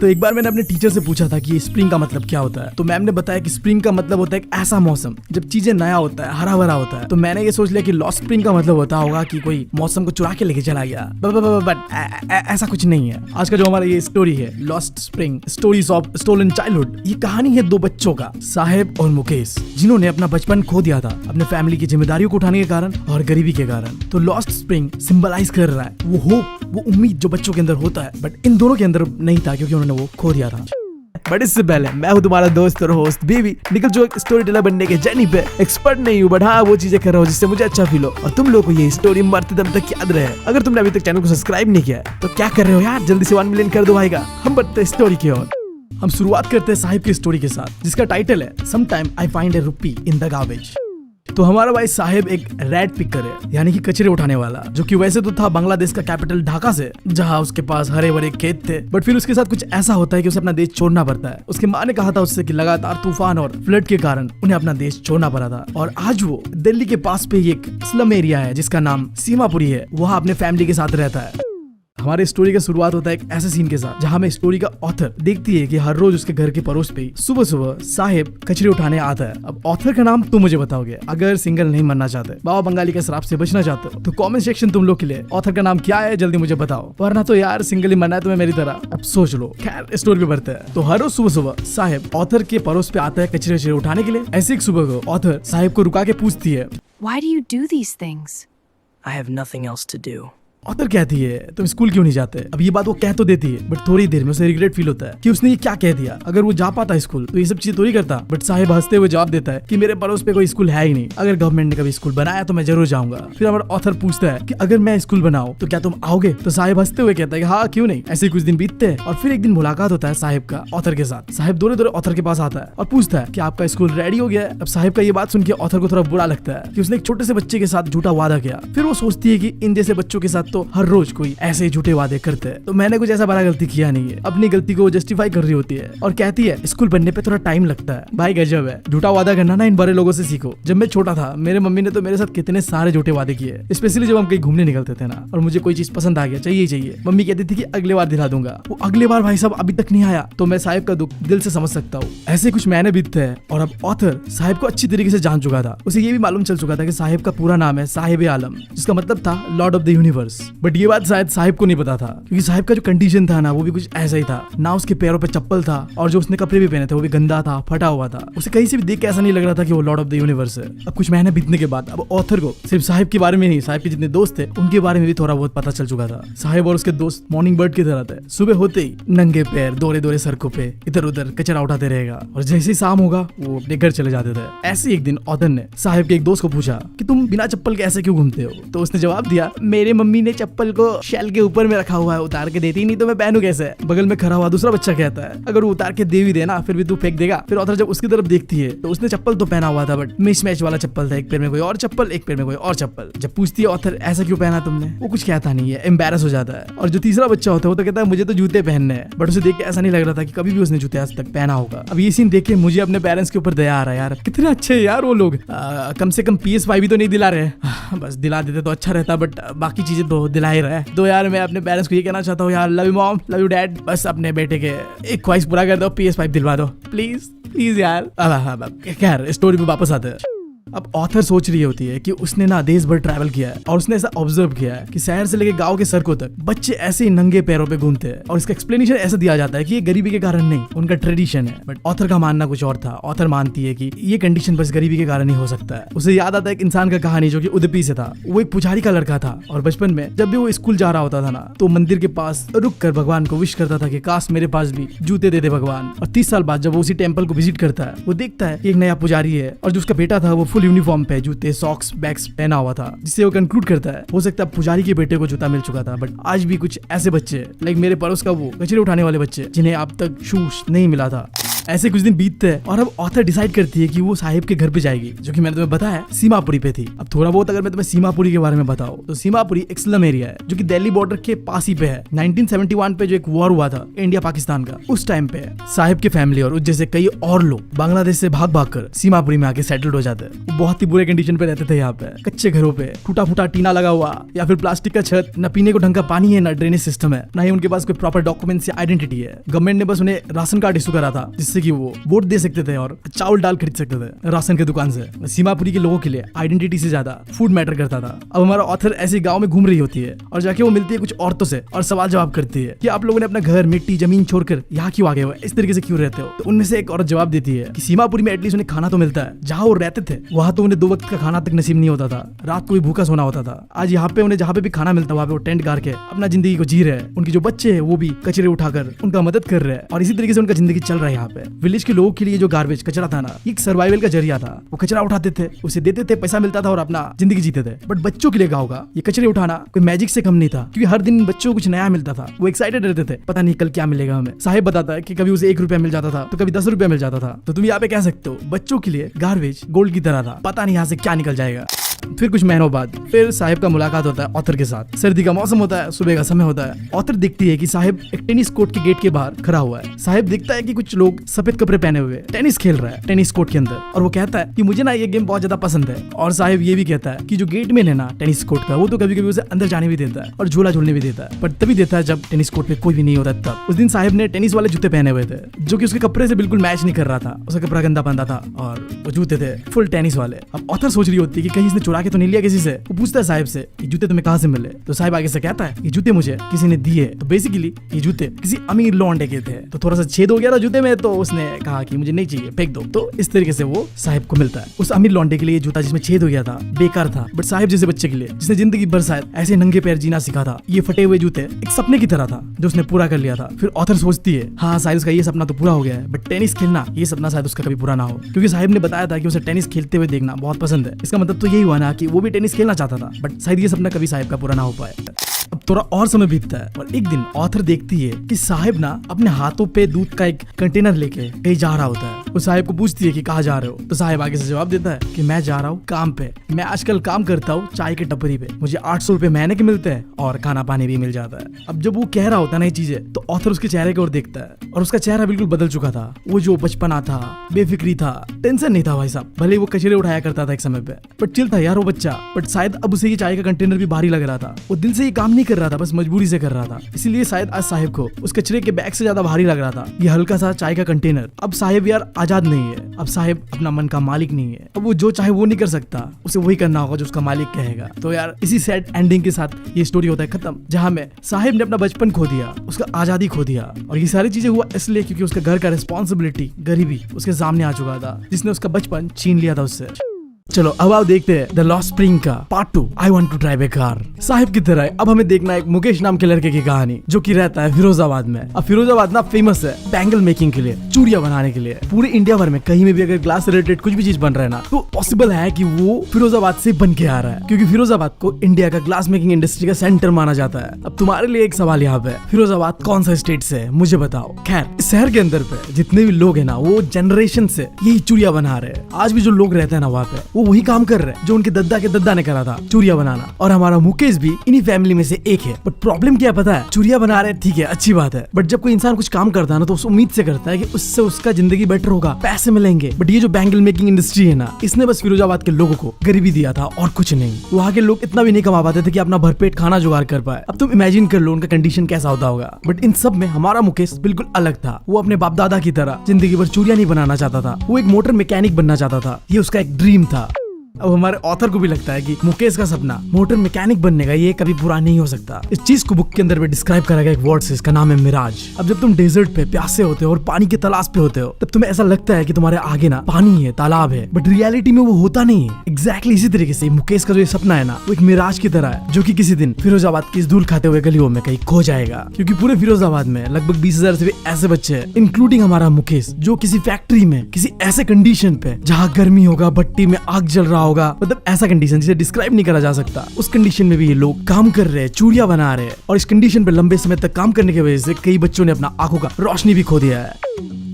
तो एक बार मैंने अपने टीचर से पूछा था कि स्प्रिंग का मतलब क्या होता है। तो मैम ने बताया कि स्प्रिंग का मतलब होता है एक ऐसा मौसम जब चीजें नया होता है, हरा भरा होता है। तो मैंने ये सोच लिया कि लॉस्ट स्प्रिंग का मतलब होता होगा कि कोई मौसम को चुरा के लेके चला गया, बट ऐसा कुछ नहीं है। आज का जो हमारा ये स्टोरी है, lost spring stories of stolen childhood, ये कहानी है दो बच्चों का, साहेब और मुकेश, जिन्होंने अपना बचपन खो दिया था अपने फैमिली की जिम्मेदारियों को उठाने के कारण और गरीबी के कारण। तो लॉस्ट स्प्रिंग सिंबलाइज कर रहा है वो होप, वो उम्मीद जो बच्चों के अंदर होता है, बट इन दोनों के अंदर नहीं था क्योंकि उन्होंने वो खो दिया था। बट इससे पहले मैं हूं तुम्हारा दोस्त और होस्ट बेबी निकल, जो एक स्टोरी टेलर बनने के जर्नी पे एक्सपर्ट नहीं हूं, बट हाँ वो चीजें कर रहा हूं जिससे मुझे अच्छा फील हो और तुम लोगों को ये स्टोरी मरते दम तक याद रहे। अगर तुमने अभी तक चैनल को सब्सक्राइब नहीं किया है तो क्या कर रहे हो यार, जल्दी से 1 मिलियन कर दो भाईगा। हम बढ़ते हैं स्टोरी की ओर। हम शुरुआत करते हैं साहिब की स्टोरी के साथ, जिसका टाइटल है some time I find a rupee in the garbage. तो हमारा भाई साहिब एक रैट पिकर है, यानी कि कचरे उठाने वाला, जो कि वैसे तो था बांग्लादेश का कैपिटल ढाका से, जहां उसके पास हरे भरे खेत थे। बट फिर उसके साथ कुछ ऐसा होता है कि उसे अपना देश छोड़ना पड़ता है। उसकी माँ ने कहा था उससे कि लगातार तूफान और फ्लड के कारण उन्हें अपना देश छोड़ना पड़ा था। और आज वो दिल्ली के पास पे एक स्लम एरिया है जिसका नाम सीमापुरी है, वहाँ अपने फैमिली के साथ रहता है। हमारे स्टोरी का शुरुआत होता है एक ऐसे सीन के साथ जहां में स्टोरी का ऑथर देखती है कि हर रोज उसके घर के पड़ोस पे सुबह सुबह साहिब कचरे उठाने आता है। अब ऑथर का नाम तुम मुझे बताओगे। अगर सिंगल नहीं बनना चाहते, बाबा बंगाली के श्राप से बचना चाहते हो, तो कमेंट सेक्शन तुम लोग के लिए ऑथर का नाम क्या है जल्दी मुझे बताओ, वरना तो यार सिंगल ही बनना है तुम्हें मेरी तरह। अब सोच लो। खैर स्टोरी पे बढ़ते हैं। तो हर रोज सुबह सुबह साहिब ऑथर के पड़ोस पे आता है कचरे उठाने के लिए। ऐसे एक सुबह को ऑथर साहिब को रुका के पूछती है, Why do you do these things? I have nothing else to do. Author कहती है तुम स्कूल क्यों नहीं जाते। अब ये बात वो कह तो देती है, बट थोड़ी देर में उसे रिग्रेट फील होता है कि उसने ये क्या कह दिया। अगर वो जा पाता स्कूल तो ये सब चीज थोड़ी करता। बट साहिब हंसते हुए जवाब देता है कि मेरे पड़ोस पे कोई स्कूल है ही नहीं, अगर गवर्नमेंट ने कभी स्कूल बनाया तो मैं जरूर जाऊंगा। फिर हमारा ऑथर पूछता है कि अगर मैं स्कूल बनाऊं तो क्या तुम आओगे। तो साहिब हंसते हुए कहता है कि हाँ क्यों नहीं। ऐसे कुछ दिन बीतते हैं और फिर एक दिन मुलाकात होता है साहिब का ऑथर के साथ। साहिब दौड़े दौड़े ऑथर के पास आता है और पूछता है कि आपका स्कूल रेडी हो गया है। अब साहिब का ये बात सुन के ऑथर को थोड़ा बुरा लगता है कि उसने एक छोटे से बच्चे के साथ झूठा वादा किया। फिर वो सोचती है कि इन जैसे बच्चों के साथ तो हर रोज कोई ऐसे झूठे वादे करते हैं, तो मैंने कुछ ऐसा बड़ा गलती किया नहीं है। अपनी गलती को जस्टिफाई कर रही होती है और कहती है स्कूल बनने पे थोड़ा टाइम लगता है। भाई गजब है, झूठा वादा करना ना इन बड़े लोगों से सीखो। जब मैं छोटा था मेरे मम्मी ने तो मेरे साथ कितने सारे झूठे वादे किए, स्पेशली जब हम कहीं घूमने निकलते थे ना और मुझे कोई चीज पसंद आ गया, चाहिए, मम्मी कहती थी कि अगले बार दिला दूंगा। वो अगले बार भाई साहब अभी तक नहीं आया। तो मैं साहिब का दुख दिल से समझ सकता हूँ। ऐसे कुछ महीने बीतते हैं और अब ऑथर साहिब को अच्छी तरीके से जान चुका था। उसे ये भी मालूम चल चुका था कि साहिब का पूरा नाम है साहिब आलम, जिसका मतलब था Lord of the universe. But ये बात शायद साहिब को नहीं पता था, क्योंकि साहिब का जो कंडीशन था ना वो भी कुछ ऐसा ही था। ना उसके पैरों पे चप्पल था और जो उसने कपड़े भी पहने थे वो भी गंदा था, फटा हुआ था। उसे कहीं से भी देख के ऐसा नहीं लग रहा था कि वो लॉर्ड ऑफ द यूनिवर्स है। अब कुछ महीने बीतने के बाद अब ऑथर को सिर्फ साहिब के बारे में नहीं, साहिब के जितने दोस्त थे उनके बारे में भी थोड़ा बहुत पता चल चुका था। साहिब और उसके दोस्त मॉर्निंग बर्ड की तरह थे। सुबह होते ही नंगे पैर दौड़े दौड़े सड़कों पे इधर उधर कचरा उठाते रहेगा और जैसे ही शाम होगा वो अपने घर चले जाते थे। ऐसे एक दिन ऑथर ने साहिब के एक दोस्त को पूछा कि तुम बिना चप्पल के ऐसे क्यों घूमते हो। तो उसने जवाब दिया, मेरे मम्मी ने चप्पल को शेल के ऊपर में रखा हुआ है, उतार के देती नहीं तो मैं पहनूं कैसे। बगल में खड़ा हुआ दूसरा बच्चा कहता है, अगर वो उतार के दे भी देना फिर भी तू फेंक देगा। फिर ऑथर जब उसकी तरफ देखती है तो उसने चप्पल तो पहना हुआ था बट मिस मैच वाला चप्पल था, एक पैर में कोई और चप्पल, एक पैर में कोई और चप्पल। जब पूछती है ऑथर ऐसा क्यों पहना तुमने, वो कुछ कहता नहीं है, एम्बैरस हो जाता है। और जो तीसरा बच्चा होता है वो तो कहता है मुझे तो जूते पहनने हैं। बट उसे देख के ऐसा नहीं लग रहा था कि कभी भी उसने जूते आज तक पहना होगा। अब ये सीन देख के मुझे अपने पेरेंट्स के ऊपर दया आ रहा है यार, कितने अच्छे यार वो लोग। कम से कम PS5 भी तो नहीं दिला रहे, बस दिला देते तो अच्छा रहता, बट बाकी चीजें तो दिला ही रहे। तो यार मैं अपने पेरेंट्स को ये कहना चाहता हूँ यार, love you mom, love you dad, बस अपने बेटे के एक ख्वाहिश पूरा कर दो, PS5 दिलवा दो प्लीज प्लीज यार। खैर स्टोरी में वापस आते हैं। अब ऑथर सोच रही होती है कि उसने ना देश भर ट्रैवल किया है और उसने ऐसा ऑब्जर्व किया है कि शहर से लेके गांव के सड़कों तक बच्चे ऐसे ही नंगे पैरों पे घूमते हैं। और इसका एक्सप्लेनेशन ऐसा दिया जाता है कि ये गरीबी के कारण नहीं, उनका ट्रेडिशन है। बट ऑथर का मानना कुछ और था। ऑथर मानती है कि ये कंडीशन बस गरीबी के कारण ही हो सकता है। उसे याद आता है एक इंसान का कहानी जो कि उदुपी से था। वो एक पुजारी का लड़का था और बचपन में जब भी वो स्कूल जा रहा होता था ना तो मंदिर के पास रुक कर भगवान को विश करता था कि काश मेरे पास भी जूते दे दे भगवान। और 30 साल बाद जब वो उसी टेम्पल को विजिट करता है वो देखता है एक नया पुजारी है और जो उसका बेटा था वो फुल यूनिफॉर्म पे जूते सॉक्स बैग्स पहना हुआ था, जिससे वो कंक्लूड करता है हो सकता है पुजारी के बेटे को जूता मिल चुका था। बट आज भी कुछ ऐसे बच्चे लाइक मेरे पड़ोस का वो कचरे उठाने वाले बच्चे जिन्हें अब तक शूज नहीं मिला था। ऐसे कुछ दिन बीतते हैं और अब ऑथर डिसाइड करती है कि वो साहिब के घर पे जाएगी, जो कि मैंने तुम्हें बताया सीमापुरी पे थी। अब थोड़ा बहुत अगर मैं तुम्हें सीमापुरी के बारे में बताऊं तो सीमापुरी एक स्लम एरिया है जो कि दिल्ली बॉर्डर के पास ही पे है। 1971 पे जो एक वॉर हुआ था इंडिया पाकिस्तान का, उस टाइम पे साहिब की फैमिली और जैसे कई और लोग बांग्लादेश से भाग कर सीमापुरी में आके सेटल्ड हो जाते हैं। वो बहुत ही बुरे कंडीशन पे रहते थे यहाँ पे, कच्चे घरों पे टूटा फूटा टीना लगा हुआ या फिर प्लास्टिक का छत, न पीने को ढंग का पानी है, न ड्रेनेज सिस्टम है, ना ही उनके पास कोई प्रॉपर डॉक्यूमेंट्स या आइडेंटिटी है। गवर्नमेंट ने बस उन्हें राशन कार्ड इशू करा था जिससे कि वो वोट दे सकते थे और चावल दाल खरीद सकते थे राशन के दुकान से। सीमापुरी के लोगों के लिए आइडेंटिटी से ज्यादा फूड मैटर करता था। अब हमारा ऑथर ऐसे गांव में घूम रही होती है और जाके वो मिलती है कुछ औरतों से और सवाल जवाब करती है कि आप लोगों ने अपना घर, मिट्टी, जमीन छोड़कर यहाँ क्यों आ गए हो, इस तरीके से क्यों रहते हो। तो उनमें से एक औरत जवाब देती है कि सीमापुरी में एटलीस्ट उन्हें खाना तो मिलता है, जहाँ वो रहते थे वहाँ तो उन्हें 2 वक्त का खाना तक नसीब नहीं होता था, रात को भी भूखा सोना होता था। आज यहाँ पे उन्हें जहाँ पे भी खाना मिलता है वहाँ पे वो टेंट गाड़ के अपना जिंदगी को जी रहे हैं। उनके जो बच्चे हैं वो भी कचरे उठाकर उनका मदद कर रहे हैं और इसी तरीके से उनका जिंदगी चल रहा है। यहाँ पे विलेज के लोगों के लिए जो गार्बेज कचरा था ना, एक सर्वाइवल का जरिया था। वो कचरा उठाते थे, उसे देते थे, पैसा मिलता था और अपना जिंदगी जीते थे। बट बच्चों के लिए गाँव का ये कचरे उठाना कोई मैजिक से कम नहीं था, क्योंकि हर दिन बच्चों को कुछ नया मिलता था। वो एक्साइटेड रहते थे, पता नहीं कल क्या मिलेगा हमें। साहिब बताता है कि कभी उसे 1 रुपया मिल जाता था तो कभी 10 रुपया मिल जाता था। तो तुम यहाँ पे कह सकते हो बच्चों के लिए गार्बेज गोल्ड की तरह था, पता नहीं यहाँ से क्या निकल जाएगा। फिर कुछ महीनों बाद फिर साहिब का मुलाकात होता है ऑथर के साथ। सर्दी का मौसम होता है, सुबह का समय होता है। ऑथर देखती है कि साहिब एक टेनिस कोर्ट के गेट के बाहर खड़ा हुआ है। साहिब देखता है कि कुछ लोग सफेद कपड़े पहने हुए टेनिस खेल रहा है टेनिस कोर्ट के अंदर, और वो कहता है कि मुझे ना ये गेम बहुत ज्यादा पसंद है। और साहिब ये भी कहता है कि जो गेट में है ना टेनिस कोर्ट का, वो तो कभी कभी उसे अंदर जाने भी देता है और झूला झूलने भी देता है, पर तभी देता है जब टेनिस कोर्ट पे कोई भी नहीं होता तब। उस दिन साहिब ने टेनिस वाले जूते पहने हुए थे जो कि उसके कपड़े से बिल्कुल मैच नहीं कर रहा था। उसका कपड़ा गंदा पहनता था और वो जूते थे फुल टेनिस वाले। अब ऑथर सोच रही होती है कि कहीं इसने चुरा के तो नहीं लिया किसी से। वो पूछता है साहिब से कि जूते तुम्हें कहाँ से मिले। तो साहिब आगे से कहता है ये जूते मुझे किसी ने दिए। तो बेसिकली ये जूते किसी अमीर लौंडे के थे। तो थोड़ा सा छेद हो गया था जूते में, तो उसने कहा कि मुझे नहीं चाहिए, फेंक दो। तो इस तरीके से वो साहिब को मिलता है। उस अमीर लौंडे के लिए जूता जिसमें छेद हो गया था बेकार था, बट साहिब जैसे बच्चे के लिए जिसने जिंदगी भर शायद ऐसे नंगे पैर जीना सीखा था, ये फटे हुए जूते एक सपने की तरह था जो उसने पूरा कर लिया था। फिर ऑथर सोचती है हाँ शायद उसका ये सपना तो पूरा हो गया है, बट टेनिस खेलना ये सपना शायद उसका कभी पूरा ना हो, क्योंकि साहिब ने बताया था कि उसे टेनिस खेलते हुए देखना बहुत पसंद है। इसका मतलब तो यही हुआ ना कि वो भी टेनिस खेलना चाहता था, बट शायद ये सपना कभी साहिब का पूरा ना हो पाए। अब थोड़ा और समय बीतता है और एक दिन ऑथर देखती है कि साहिब ना अपने हाथों पे दूध का एक कंटेनर लेके कहीं जा रहा होता है। वो साहिब को पूछती है कि कहाँ जा रहे हो। तो साहिब आगे से जवाब देता है कि मैं जा रहा हूँ काम पे, मैं आजकल काम करता हूँ चाय के टपरी पे, मुझे 800 रुपए महीने के मिलते हैं और खाना पानी भी मिल जाता है। अब जब वो कह रहा होता है ना ये चीजें, तो ऑथर उसके चेहरे की ओर देखता है और उसका चेहरा बिल्कुल बदल चुका था। वो जो बचपना था, बेफिक्री था, टेंशन नहीं था भाई साहब। भले वो कचरे उठाया करता था एक समय पे, बट चिल था यार वो बच्चा। बट शायद अब उसे ये चाय का कंटेनर भी भारी लग रहा था। वो दिल से ये काम नहीं कर रहा था, बस मजबूरी से कर रहा था। इसीलिए शायद आज साहिब को उस कचरे के बैग से ज्यादा भारी लग रहा था ये हल्का सा चाय का कंटेनर। अब साहिब यार आजाद नहीं है, अब साहिब अपना मन का मालिक नहीं है। अब वो जो चाहे वो नहीं कर सकता, उसे वही करना होगा जो उसका मालिक कहेगा। तो यार इसी सैड एंडिंग के साथ ये स्टोरी होता है खत्म, जहाँ में साहिब ने अपना बचपन खो दिया, उसका आजादी खो दिया। और ये सारी चीजें हुआ इसलिए क्योंकि उसका घर का रिस्पॉन्सिबिलिटी, गरीबी उसके सामने आ चुका था, जिसने उसका बचपन छीन लिया था उससे। चलो अब आप देखते हैं द लॉस्ट स्प्रिंग का part 2, I want to drive a car. साहिब की तरह अब हमें देखना है एक मुकेश नाम के लड़के की कहानी जो कि रहता है फिरोजाबाद में। अब फिरोजाबाद ना फेमस है बैंगल मेकिंग के लिए, चूड़ियां बनाने के लिए। पूरे इंडिया भर में कहीं में भी अगर ग्लास रिलेटेड कुछ भी चीज बन रहा है ना, तो पॉसिबल है कि वो फिरोजाबाद से बन के आ रहा है, क्योंकि फिरोजाबाद को इंडिया का ग्लास मेकिंग इंडस्ट्री का सेंटर माना जाता है। अब तुम्हारे लिए एक सवाल यहाँ पे, फिरोजाबाद कौन सा स्टेट से है मुझे बताओ। खैर इस शहर के अंदर पे जितने भी लोग है ना, वो जनरेशन से यही चूड़ियां बना रहे हैं। आज भी जो लोग रहते हैं ना वहाँ पे, वो वही काम कर रहे हैं जो उनके दद्दा के दद्दा ने करा था, चूड़ियां बनाना। और हमारा मुकेश भी इन्हीं फैमिली में से एक है। बट प्रॉब्लम क्या पता है, चूड़ियां बना रहे हैं ठीक है, अच्छी बात है, बट जब कोई इंसान कुछ काम करता है ना, तो उस उम्मीद से करता है कि उससे उसका जिंदगी बेटर होगा, पैसे मिलेंगे। बट ये जो बैंगल मेकिंग इंडस्ट्री है ना, इसने बस फिरोजाबाद के लोगों को गरीबी दिया था और कुछ नहीं। वहाँ के लोग इतना भी नहीं कमा पाते थे कि अपना भरपेट खाना जुगाड़ कर पाए। अब तुम इमेजिन कर लो उनका कंडीशन कैसा होता होगा। बट इन सब में हमारा मुकेश बिल्कुल अलग था। वो अपने बाप दादा की तरह जिंदगी भर चूड़ियां नहीं बनाना चाहता था, वो एक मोटर मैकेनिक बनना चाहता था। ये उसका एक ड्रीम था। अब हमारे ऑथर को भी लगता है कि मुकेश का सपना मोटर मैकेनिक बनने का ये कभी पूरा नहीं हो सकता। इस चीज को बुक के अंदर भी डिस्क्राइब करा गया एक वर्ड से, इसका नाम है मिराज। अब जब तुम डेजर्ट पे प्यासे होते हो और पानी की तलाश पे होते हो, तब तुम्हें ऐसा लगता है कि तुम्हारे आगे ना पानी है, तालाब है, बट रियलिटी में वो होता नहीं है। एग्जैक्टली इसी तरीके से मुकेश का जो ये सपना है ना, वो एक मिराज की तरह है, जो कि किसी दिन फिरोजाबाद की इस धूल खाते हुए गलियों में कहीं खो जाएगा। क्योंकि पूरे फिरोजाबाद में लगभग 20,000 से भी ऐसे बच्चे हैं, इंक्लूडिंग हमारा मुकेश, जो किसी फैक्ट्री में किसी ऐसे कंडीशन पे जहाँ गर्मी होगा, भट्टी में आग जल रहा होगा, मतलब ऐसा कंडीशन जिसे डिस्क्राइब नहीं करा जा सकता, उस कंडीशन में भी ये लोग काम कर रहे हैं, चूड़ियां बना रहे हैं। और इस कंडीशन पे लंबे समय तक काम करने की वजह से कई बच्चों ने अपना आंखों का रोशनी भी खो दिया है।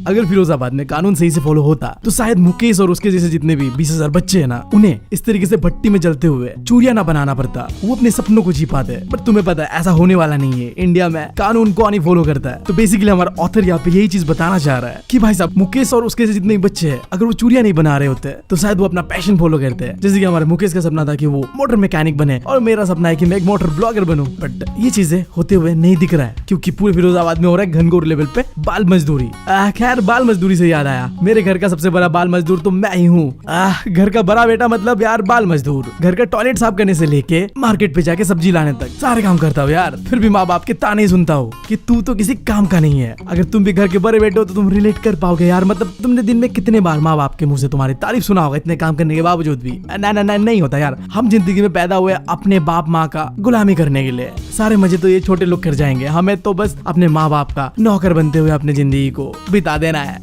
अगर फिरोजाबाद में कानून सही से फॉलो होता तो शायद मुकेश और उसके जैसे जितने भी 20,000 बच्चे हैं ना, उन्हें इस तरीके से भट्टी में जलते हुए चूरिया ना बनाना पड़ता, वो अपने सपनों को जी पाते। पर तुम्हें पता है ऐसा होने वाला नहीं है। इंडिया में कानून कौन ही फॉलो करता है। तो बेसिकली हमारा ऑथर यहाँ पे यही चीज बताना चाह रहा है कि भाई साहब मुकेश और उसके जितने भी बच्चे हैं, अगर वो चूरिया नहीं बना रहे होते तो शायद वो अपना पैशन फॉलो करते हैं। जैसे कि हमारे मुकेश का सपना था कि वो मोटर मैकेनिक बने, और मेरा सपना है कि मैं एक मोटर ब्लॉगर बनूं। बट ये चीजें होते हुए नहीं दिख रहा है, क्योंकि पूरे फिरोजाबाद में हो रहा है घनघोर लेवल पे बाल मजदूरी। खैर बाल मजदूरी से याद आया, मेरे घर का सबसे बड़ा बाल मजदूर तो मैं ही हूँ। घर का बड़ा बेटा मतलब यार बाल मजदूर। घर का टॉयलेट साफ करने से लेके मार्केट पे जाके सब्जी लाने तक सारे काम करता हूँ यार। फिर भी माँ बाप के ताने सुनता हूँ कि तू तो किसी काम का नहीं है। अगर तुम भी घर के बड़े बेटे हो तो तुम रिलेट कर पाओगे यार। मतलब तुमने दिन में कितने बार माँ बाप के मुंह से तुम्हारी तारीफ सुना होगा इतने काम करने के बावजूद भी। ना ना ना नहीं होता यार। हम जिंदगी में पैदा हुए अपने बाप माँ का गुलामी करने के लिए। सारे मजे तो ये छोटे लोग कर जाएंगे, हमें तो बस अपने माँ बाप का नौकर बनते हुए अपनी जिंदगी को बिता देना है।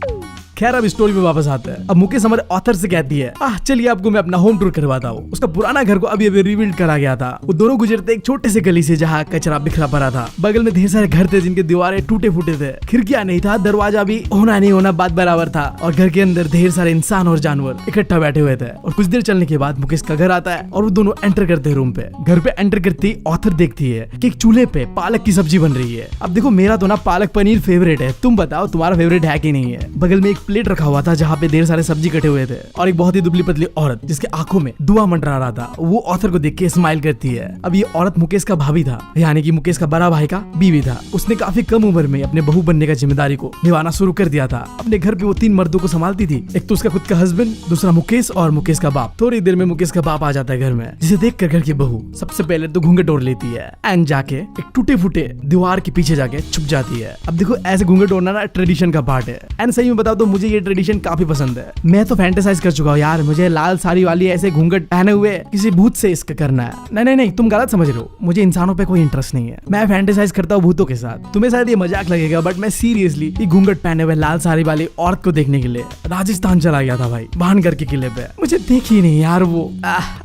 खैर अब स्टोरी में वापस आते हैं। अब मुकेश हमारे ऑथर से कहती है चलिए आपको मैं अपना होम टूर करवाता हूँ। उसका पुराना घर को अभी रिबिल्ड करा गया था। वो दोनों गुजरते एक छोटे से गली से जहाँ कचरा बिखरा पड़ा था। बगल में ढेर सारे घर थे जिनके दीवारें टूटे फूटे थे, खिड़कियां नहीं था, दरवाजा भी होना नहीं होना बात बराबर था, और घर के अंदर ढेर सारे इंसान और जानवर इकट्ठा बैठे हुए थे। और कुछ देर चलने के बाद मुकेश का घर आता है और वो दोनों एंटर करते हैं रूम पे। घर पे एंटर करते ही ऑथर देखती है कि एक चूल्हे पे पालक की सब्जी बन रही है। अब देखो मेरा तो ना पालक पनीर फेवरेट है, तुम बताओ तुम्हारा फेवरेट है कि नहीं है। बगल में एक प्लेट रखा हुआ था जहाँ पे ढेर सारे सब्जी कटे हुए थे, और एक बहुत ही दुबली पतली औरत जिसके आंखों में धुआं मंडरा रहा था, वो ऑथर को देख के स्माइल करती है। अब ये औरत मुकेश का भाभी था, यानी कि मुकेश का बड़ा भाई का बीवी था। उसने काफी कम उम्र में अपने बहू बनने का जिम्मेदारी को निभाना शुरू कर दिया था। अपने घर पे वो 3 मर्दों को संभालती थी, एक तो उसका खुद का हस्बैंड, दूसरा मुकेश और मुकेश का बाप। थोड़ी देर में मुकेश का बाप आ जाता है घर में, जिसे देख कर घर की बहू सबसे पहले तो घूंघट ओढ़ लेती है एंड जाके एक टूटे फूटे दीवार के पीछे जाके छुप जाती है। अब देखो ऐसे घूंघट ओढ़ना ना ट्रेडिशन का पार्ट है, एंड सही में बताओ तो मुझे ये ट्रेडिशन काफी पसंद है। मैं तो फैंटेसाइज कर चुका हूँ यार, मुझे लाल साड़ी वाली ऐसे घूंघट पहने हुए किसी भूत से इसका करना है। नहीं नहीं नहीं तुम गलत समझ रहे हो, मुझे इंसानों पे कोई इंटरेस्ट नहीं है। मैं फैंटेसाइज करता हूँ भूतों के साथ। तुम्हें शायद ये मजाक लगेगा बट मैं सीरियसली ये घूंघट पहने हुए लाल साड़ी वाली औरत को देखने के लिए राजस्थान चला गया था भाई, भानगढ़ के किले पे। मुझे देखी नहीं यार वो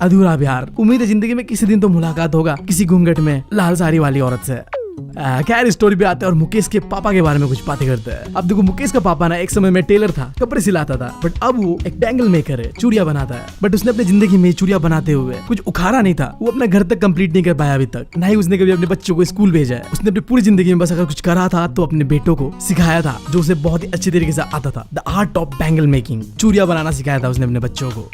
अधूरा प्यार। उम्मीद है जिंदगी में किसी दिन तो मुलाकात होगा किसी घूंघट में लाल साड़ी वाली औरत से। खैर स्टोरी पे आते हैं और मुकेश के पापा के बारे में कुछ बातें करते हैं। अब देखो मुकेश का पापा ना एक समय में टेलर था, कपड़े सिलाता था, बट अब वो एक बैंगल मेकर है, चूड़िया बनाता है। बट उसने अपनी जिंदगी में चूड़िया बनाते हुए कुछ उखाड़ा नहीं था। वो अपना घर तक कंप्लीट नहीं कर पाया अभी तक, ना ही उसने कभी अपने बच्चों को स्कूल भेजा है। उसने अपनी पूरी जिंदगी में बस अगर कुछ करा था तो अपने बेटों को सिखाया था, जो उसे बहुत ही अच्छे तरीके से आता था। The art of bangle making, चूड़िया बनाना सिखाया था उसने अपने बच्चों को।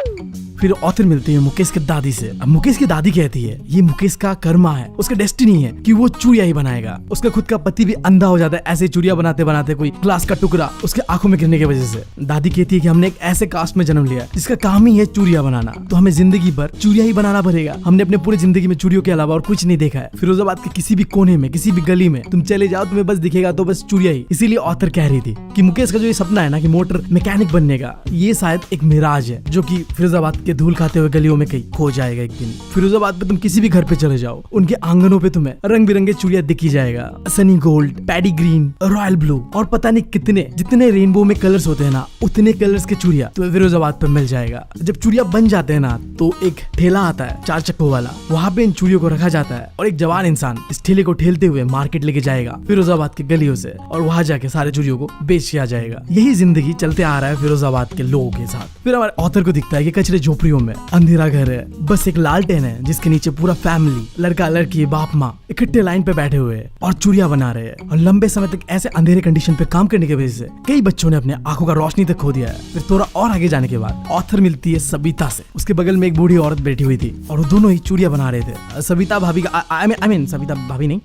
फिर ऑथर मिलती है मुकेश के दादी से। अब मुकेश की दादी कहती है ये मुकेश का कर्मा है, उसका डेस्टिनी है कि वो चूड़िया ही बनाएगा। उसका खुद का पति भी अंधा हो जाता है ऐसे चूड़िया बनाते बनाते, कोई ग्लास का टुकड़ा उसके आंखों में गिरने की वजह से। दादी कहती है कि हमने एक ऐसे कास्ट में जन्म लिया जिसका काम ही है चूड़िया बनाना, तो हमें जिंदगी भर चूड़िया ही बनाना पड़ेगा। हमने अपने पूरी जिंदगी में चूड़ियों के अलावा और कुछ नहीं देखा है। फिरोजाबाद के किसी भी कोने में, किसी भी गली में तुम चले जाओ, तुम्हें बस दिखेगा तो बस चूड़िया ही। इसीलिए ऑथर कह रही थी कि मुकेश का जो ये सपना है ना कि मोटर मैकेनिक बनने का, ये शायद एक मिराज है जो कि फिरोजाबाद के धूल खाते हुए गलियों में कहीं खो जाएगा एक दिन। फिरोजाबाद में तुम किसी भी घर पे चले जाओ, उनके आंगनों पे तुम्हें रंग बिरंगे चूड़िया दिखी जाएगा। Sunny gold, paddy green, royal blue और पता नहीं कितने, जितने रेनबो में कलर्स होते हैं ना, उतने कलर्स के चूड़िया तुम्हें फिरोजाबाद पे मिल जाएगा। जब चूड़िया बन जाते हैं ना तो एक ठेला आता है 4 चक्कों वाला, वहाँ पे इन चूड़ियों को रखा जाता है और एक जवान इंसान इस ठेले को ठेलते हुए मार्केट लेके जाएगा फिरोजाबाद की गलियों से, और वहाँ जाके सारे चूड़ियों को बेच के आ जाएगा। यही जिंदगी चलते आ रहा है फिरोजाबाद के लोगों के साथ। फिर हमारे ऑथर को दिखता है कि कचरे झोपड़ियों में अंधेरा घर है, बस एक लालटेन है जिसके नीचे पूरा फैमिली, लड़का लड़की, बाप माँ इकट्ठे लाइन पे बैठे हुए हैं और चूड़िया बना रहे हैं। और लंबे समय तक ऐसे अंधेरे कंडीशन पे काम करने की वजह से कई बच्चों ने अपने आंखों का रोशनी तक खो दिया है। फिर थोड़ा और आगे जाने के बाद ऑथर मिलती है सविता से। उसके बगल में एक बूढ़ी औरत बैठी हुई थी और वो दोनों ही चूड़िया बना रहे थे। सविता भाभी का आई मीन सविता भाभी नहीं,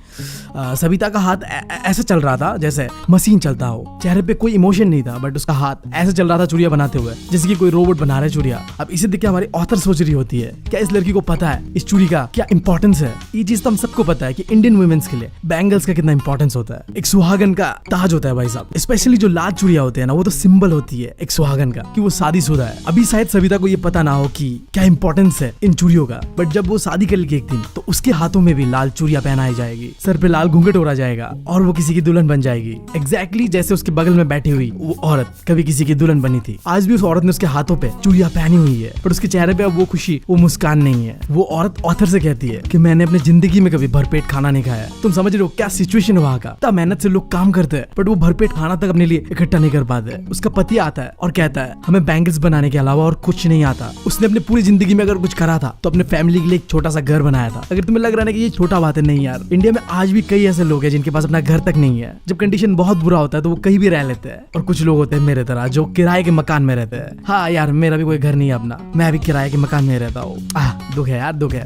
सविता का हाथ ऐसा चल रहा था जैसे मशीन चलता हो। चेहरे पे कोई इमोशन नहीं था, बट उसका हाथ ऐसे चल रहा था चूड़िया बनाते हुए जैसे कि कोई रोबोट बना रहा है चूड़िया। अब इसे देख के हमारी ऑथर सोच रही होती है क्या इस लड़की को पता है इस चूड़ी का क्या इंपॉर्टेंस है। ये चीज तो हम सबको पता है कि इंडियन वुमेन्स के लिए बैंगल्स का कितना इंपॉर्टेंस होता है। एक सुहागन का ताज होता है भाई साहब, स्पेशली जो लाल चूड़िया होते हैं ना, वो तो सिंबल होती है एक सुहागन का कि वो शादीशुदा है। अभी शायद सविता को ये पता ना हो कि क्या इंपॉर्टेंस है इन चूड़ियों का, बट जब वो शादी कर लेगी एक दिन तो उसके हाथों में भी लाल चूड़िया पहनाई जाएगी, सर पे लाल घूंघट ओढ़ा जाएगा और वो किसी की दुल्हन बन जाएगी। एग्जैक्टली जैसे उसके बगल में में बैठी हुई वो औरत कभी किसी की दुल्हन बनी थी। आज भी उस औरत ने उसके हाथों पे चूड़ियां पहनी हुई है, पर उसके चेहरे पे अब वो खुशी, वो मुस्कान नहीं है। वो औरत ऑथर से कहती है कि मैंने अपनी जिंदगी में कभी भरपेट खाना नहीं खाया। तुम समझ रहे हो क्या सिचुएशन है वहाँ का? तब मेहनत से लोग काम करते हैं, बट वो भरपेट खाना तक अपने लिए इकट्ठा नहीं कर पाते। उसका पति आता है और कहता है हमें बैंगल्स बनाने के अलावा और कुछ नहीं आता। उसने अपनी पूरी जिंदगी में अगर कुछ करा था तो अपने फैमिली के लिए एक छोटा सा घर बनाया था। अगर तुम्हें लग रहा है कि ये छोटा बात है, नहीं यार, इंडिया में आज भी कई ऐसे लोग हैं जिनके पास अपना घर तक नहीं है। जब कंडीशन बहुत बुरा होता है तो वो कहीं भी रह लेते हैं, और कुछ लोग होते हैं मेरे तरह जो किराए के मकान में रहते हैं। हाँ यार, मेरा भी कोई घर नहीं है अपना, मैं भी किराए के मकान में रहता हूँ। दुख है यार, दुख है।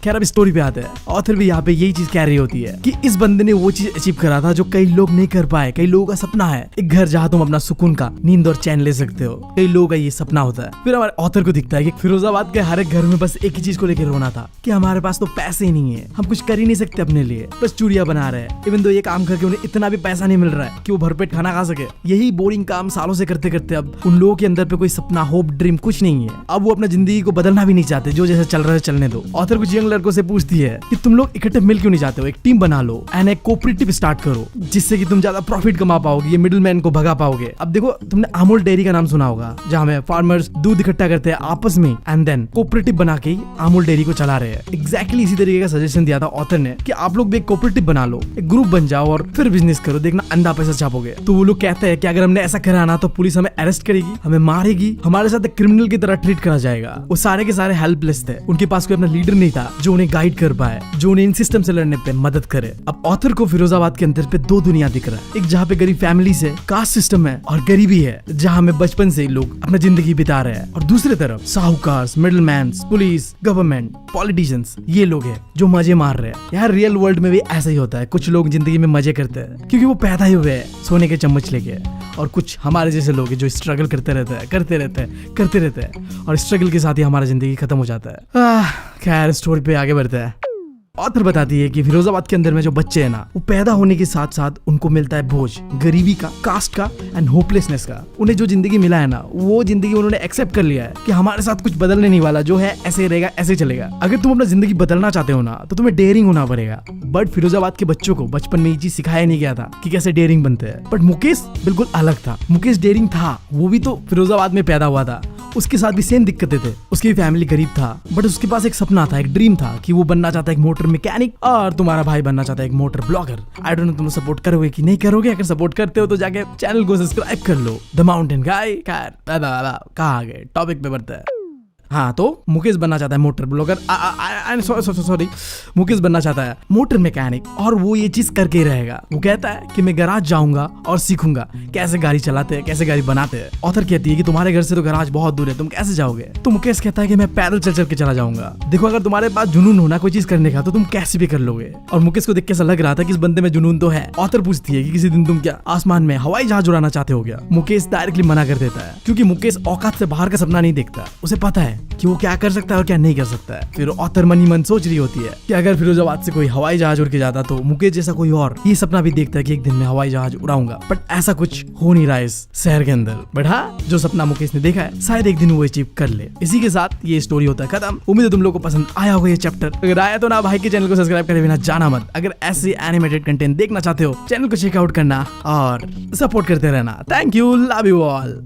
खैर अब स्टोरी पे आते हैं। ऑथर भी यहाँ पे यही चीज कह रही होती है कि इस बंदे ने वो चीज अचीव करा था जो कई लोग नहीं कर पाए। कई लोगों का सपना है एक घर जहाँ तुम अपना सुकून का नींद और चैन ले सकते हो। कई लोगों का ये सपना होता है। फिर हमारे ऑथर को दिखता है कि फिरोजाबाद के हर एक घर में बस एक ही चीज को लेकर रोना था कि हमारे पास तो पैसे ही नहीं है, हम कुछ कर ही नहीं सकते अपने लिए, बस चूड़ियां बना रहे हैं। इवन तो ये काम करके उन्हें इतना भी पैसा नहीं मिल रहा है कि वो भरपेट खाना खा सके। यही बोरिंग काम सालों से करते करते अब उन लोगों के अंदर पे कोई सपना, होप, ड्रीम कुछ नहीं है। अब वो अपना जिंदगी को बदलना भी नहीं चाहते, जो जैसे चल रहा है चलने दो। ऑथर कुछ यंग लड़कों से पूछती है कि तुम लोग इकट्ठे मिल क्यों नहीं जाते हो, एक टीम बना लो एंड एक कोऑपरेटिव स्टार्ट करो जिससे कि तुम ज्यादा प्रॉफिट कमा पाओगे, ये मिडिल मैन को भगा पाओगे। अब देखो, तुमने अमूल डेयरी का नाम सुना होगा, जहाँ में फार्मर्स दूध इकट्ठा करते हैं आपस में एंड देन कोऑपरेटिव बना के अमूल डेयरी को चला रहे हैं। एग्जैक्टली इसी तरीके का सजेशन दिया था ऑथर ने कि आप लोग भी एक कोऑपरेटिव बना लो, एक ग्रुप बन जाओ और फिर बिजनेस करो, देखना अंधा पैसा छापोगे। तो वो लोग कहते हैं कि अगर हमने ऐसा करा ना तो पुलिस हमें अरेस्ट करेगी, हमें मारेगी, हमारे साथ एक क्रिमिनल की तरह ट्रीट करा जाएगा। वो सारे के सारे हेल्पलेस थे, उनके पास कोई अपना लीडर नहीं था जो उन्हें गाइड कर पाए, जो उन्हें इन सिस्टम से लड़ने पे मदद करे। अब ऑथर को फिरोजाबाद के अंदर पे दो दुनिया दिख रहा है, एक जहाँ पे गरीब फैमिली से कास्ट सिस्टम है और गरीबी है जहाँ में बचपन से ही लोग अपना जिंदगी बिता रहे हैं, और दूसरी तरफ साहूकार, middle man, police, government, politicians, ये लोग हैं जो मजे मार रहे हैं। यार रियल वर्ल्ड में भी ऐसा ही होता है, कुछ लोग जिंदगी में मजे करते हैं क्योंकि वो पैदा ही हुए हैं सोने के चम्मच लेके, और कुछ हमारे जैसे लोग हैं जो स्ट्रगल करते रहते हैं और स्ट्रगल के साथ ही हमारा जिंदगी खत्म हो जाता है। खैर स्टोरी पे आगे बढ़ते हैं। ऑथर बताती है कि फिरोजाबाद के अंदर में जो बच्चे हैं ना, वो पैदा होने के साथ साथ उनको मिलता है बोझ, गरीबी का, कास्ट का एंड होपलेसनेस का। उन्हें जो जिंदगी मिला है ना, वो जिंदगी उन्होंने एक्सेप्ट कर लिया है कि हमारे साथ कुछ बदलने नहीं वाला, जो है ऐसे रहेगा, ऐसे चलेगा। अगर तुम अपना जिंदगी बदलना चाहते हो ना तो तुम्हें डेयरिंग होना पड़ेगा। बट फिरोजाबाद के बच्चों को बचपन में ये चीज सिखाया नहीं गया था कि कैसे डेयरिंग बनते हैं। बट मुकेश बिल्कुल अलग था। मुकेश डेयरिंग था, वो भी तो फिरोजाबाद में पैदा हुआ था, उसके साथ भी सेम दिक्कतें थे। उसकी फैमिली गरीब था, बट उसके पास एक सपना था, एक ड्रीम था कि वो बनना चाहता है एक मोटर मैकेनिक, और तुम्हारा भाई बनना चाहता है एक motor blogger. I don't know तुम सपोर्ट करोगे कि नहीं करोगे। अगर सपोर्ट करते हो तो जाके चैनल को सब्सक्राइब कर लो। द माउंटेन गाय। कहाँ आ गए, टॉपिक पे बढ़ते हैं। हाँ, तो मुकेश बनना चाहता है मोटर ब्लॉगर, सॉरी मुकेश बनना चाहता है मोटर मैकेनिक, और वो ये चीज करके ही रहेगा। वो कहता है कि मैं गैराज जाऊंगा और सीखूंगा कैसे गाड़ी चलाते हैं, कैसे गाड़ी बनाते हैं। ऑथर कहती है कि तुम्हारे घर से तो गैराज बहुत दूर है, तुम कैसे जाओगे? तो मुकेश कहता है कि मैं पैदल चल के चला जाऊंगा। देखो, अगर तुम्हारे पास जुनून होना कोई चीज करने का तो तुम कैसे भी कर लोगे। और मुकेश को देख के ऐसा लग रहा था कि इस बंदे में जुनून तो है। ऑथर पूछती है कि किसी दिन तुम क्या आसमान में हवाई जहाज उड़ाना चाहते हो क्या? मुकेश डायरेक्टली मना कर देता है, क्योंकि मुकेश औकात से बाहर का सपना नहीं देखता। उसे पता है कि वो क्या कर सकता है और क्या नहीं कर सकता है। फिर ऑथर मन ही मन सोच रही होती है कि अगर फिरोजाबाद से कोई हवाई जहाज उड़ के जाता तो मुकेश जैसा कोई और ये सपना भी देखता है कि एक दिन मैं हवाई जहाज उड़ाऊंगा। बट ऐसा कुछ हो नहीं रहा है इस शहर के अंदर। बट हाँ, जो सपना मुकेश ने देखा है शायद एक दिन वो अचीव कर ले। इसी के साथ ये स्टोरी होता है खत्म। उम्मीद है तुम लोगों को पसंद आया होगा ये चैप्टर। अगर आया तो ना भाई के चैनल को सब्सक्राइब करे बिना जाना मत। अगर ऐसे एनिमेटेड कंटेंट देखना चाहते हो चैनल को चेकआउट करना और सपोर्ट करते रहना। Thank you, love you all.